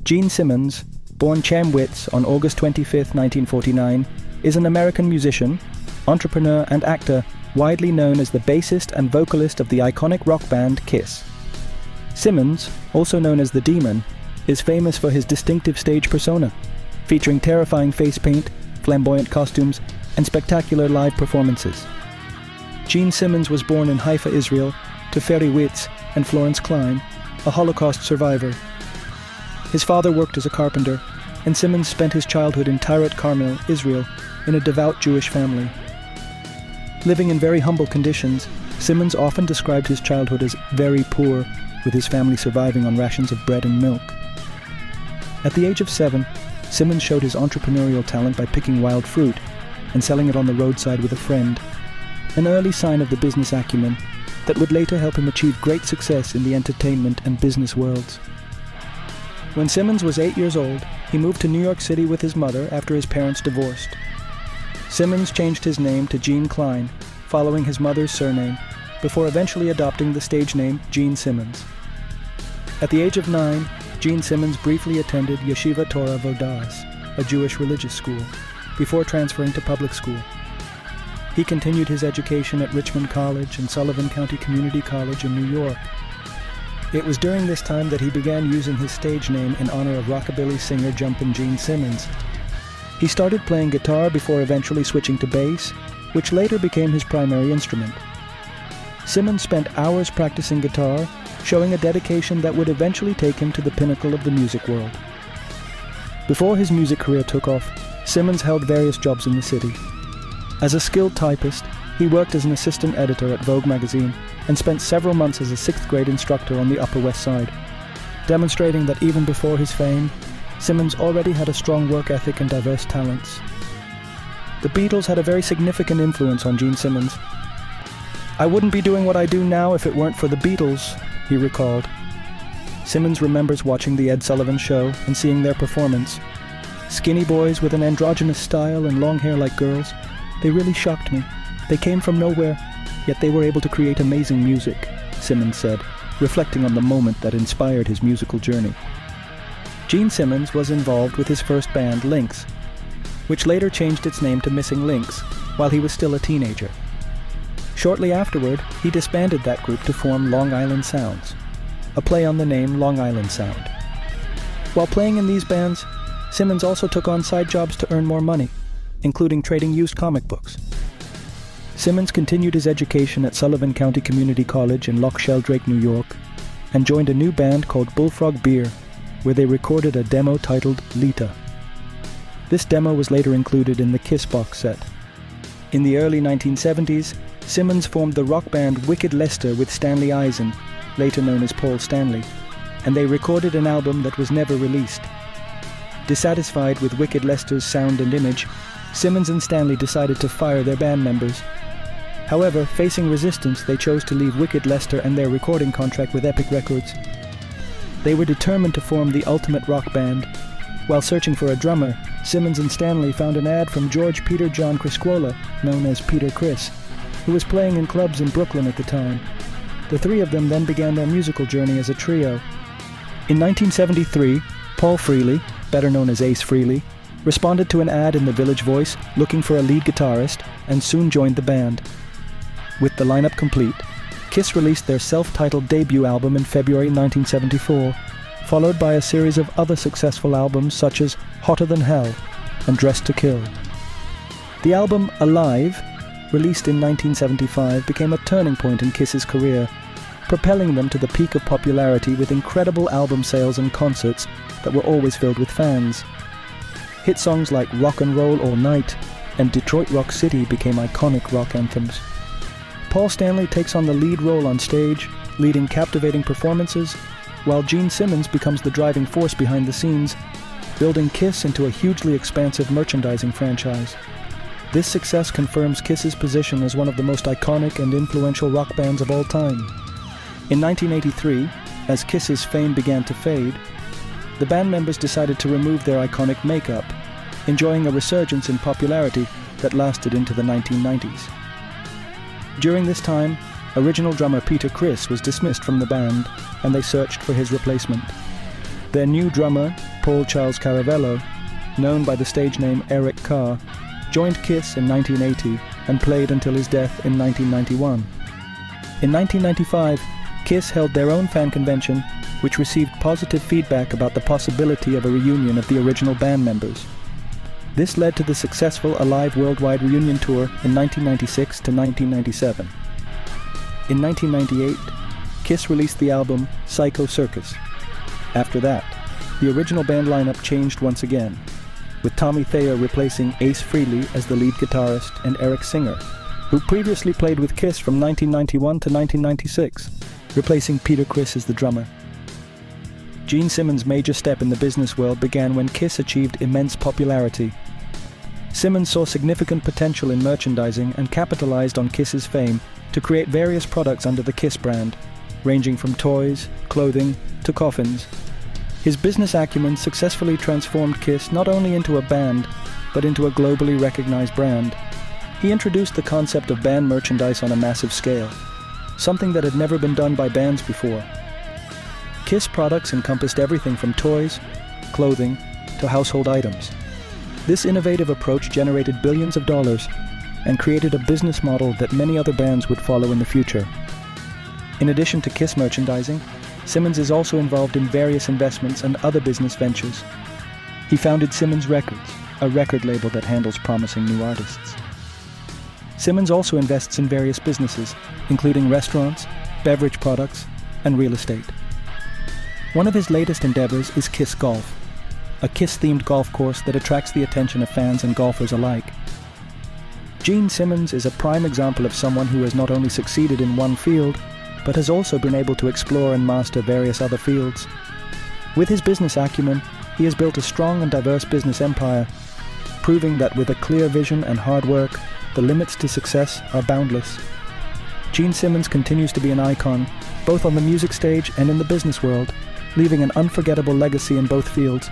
Gene Simmons, born Chamwitz on August 25, 1949, is an American musician, entrepreneur and actor widely known as the bassist and vocalist of the iconic rock band Kiss. Simmons, also known as the Demon, is famous for his distinctive stage persona, featuring terrifying face paint, flamboyant costumes, and spectacular live performances. Gene Simmons was born in Haifa, Israel, to Ferry Witz and Florence Klein, a Holocaust survivor. His father worked as a carpenter, and Simmons spent his childhood in Tyrat Carmel, Israel, in a devout Jewish family. Living in very humble conditions, Simmons often described his childhood as very poor, with his family surviving on rations of bread and milk. At the age of 7, Simmons showed his entrepreneurial talent by picking wild fruit and selling it on the roadside with a friend, an early sign of the business acumen that would later help him achieve great success in the entertainment and business worlds. When Simmons was 8 years old, he moved to New York City with his mother after his parents divorced. Simmons changed his name to Gene Klein, following his mother's surname, before eventually adopting the stage name Gene Simmons. At the age of 9, Gene Simmons briefly attended Yeshiva Torah Vodas, a Jewish religious school, before transferring to public school. He continued his education at Richmond College and Sullivan County Community College in New York. It was during this time that he began using his stage name in honor of rockabilly singer Jumpin' Gene Simmons. He started playing guitar before eventually switching to bass, which later became his primary instrument. Simmons spent hours practicing guitar, showing a dedication that would eventually take him to the pinnacle of the music world. Before his music career took off, Simmons held various jobs in the city. As a skilled typist, he worked as an assistant editor at Vogue magazine and spent several months as a 6th grade instructor on the Upper West Side, demonstrating that even before his fame, Simmons already had a strong work ethic and diverse talents. The Beatles had a very significant influence on Gene Simmons. "I wouldn't be doing what I do now if it weren't for the Beatles," he recalled. Simmons remembers watching The Ed Sullivan Show and seeing their performance. "Skinny boys with an androgynous style and long hair like girls, they really shocked me. They came from nowhere, yet they were able to create amazing music," Simmons said, reflecting on the moment that inspired his musical journey. Gene Simmons was involved with his first band, Lynx, which later changed its name to Missing Links while he was still a teenager. Shortly afterward, he disbanded that group to form Long Island Sounds, a play on the name Long Island Sound. While playing in these bands, Simmons also took on side jobs to earn more money, including trading used comic books. Simmons continued his education at Sullivan County Community College in Loch Sheldrake, New York, and joined a new band called Bullfrog Beer, where they recorded a demo titled Lita. This demo was later included in the Kiss box set. In the early 1970s, Simmons formed the rock band Wicked Lester with Stanley Eisen, later known as Paul Stanley, and they recorded an album that was never released. Dissatisfied with Wicked Lester's sound and image, Simmons and Stanley decided to fire their band members. However, facing resistance, they chose to leave Wicked Lester and their recording contract with Epic Records. They were determined to form the ultimate rock band. While searching for a drummer, Simmons and Stanley found an ad from George Peter John Criscuola, known as Peter Criss, who was playing in clubs in Brooklyn at the time. The three of them then began their musical journey as a trio. In 1973, Paul Frehley, better known as Ace Frehley, responded to an ad in the Village Voice looking for a lead guitarist and soon joined the band. With the lineup complete, Kiss released their self-titled debut album in February 1974, followed by a series of other successful albums such as Hotter Than Hell and Dressed to Kill. The album Alive, released in 1975, became a turning point in Kiss's career, propelling them to the peak of popularity with incredible album sales and concerts that were always filled with fans. Hit songs like Rock and Roll All Night and Detroit Rock City became iconic rock anthems. Paul Stanley takes on the lead role on stage, leading captivating performances, while Gene Simmons becomes the driving force behind the scenes, building Kiss into a hugely expansive merchandising franchise. This success confirms Kiss's position as one of the most iconic and influential rock bands of all time. In 1983, as Kiss's fame began to fade, the band members decided to remove their iconic makeup, enjoying a resurgence in popularity that lasted into the 1990s. During this time, original drummer Peter Criss was dismissed from the band, and they searched for his replacement. Their new drummer, Paul Charles Caravello, known by the stage name Eric Carr, joined Kiss in 1980 and played until his death in 1991. In 1995, Kiss held their own fan convention, which received positive feedback about the possibility of a reunion of the original band members. This led to the successful Alive Worldwide Reunion Tour in 1996 to 1997. In 1998, Kiss released the album Psycho Circus. After that, the original band lineup changed once again, with Tommy Thayer replacing Ace Frehley as the lead guitarist and Eric Singer, who previously played with Kiss from 1991 to 1996, replacing Peter Criss as the drummer. Gene Simmons' major step in the business world began when Kiss achieved immense popularity. Simmons saw significant potential in merchandising and capitalized on Kiss's fame to create various products under the Kiss brand, ranging from toys, clothing, to coffins. His business acumen successfully transformed Kiss not only into a band, but into a globally recognized brand. He introduced the concept of band merchandise on a massive scale, something that had never been done by bands before. Kiss products encompassed everything from toys, clothing, to household items. This innovative approach generated billions of dollars and created a business model that many other bands would follow in the future. In addition to Kiss merchandising, Simmons is also involved in various investments and other business ventures. He founded Simmons Records, a record label that handles promising new artists. Simmons also invests in various businesses, including restaurants, beverage products, and real estate. One of his latest endeavors is Kiss Golf, a Kiss-themed golf course that attracts the attention of fans and golfers alike. Gene Simmons is a prime example of someone who has not only succeeded in one field, but has also been able to explore and master various other fields. With his business acumen, he has built a strong and diverse business empire, proving that with a clear vision and hard work, the limits to success are boundless. Gene Simmons continues to be an icon, both on the music stage and in the business world, leaving an unforgettable legacy in both fields.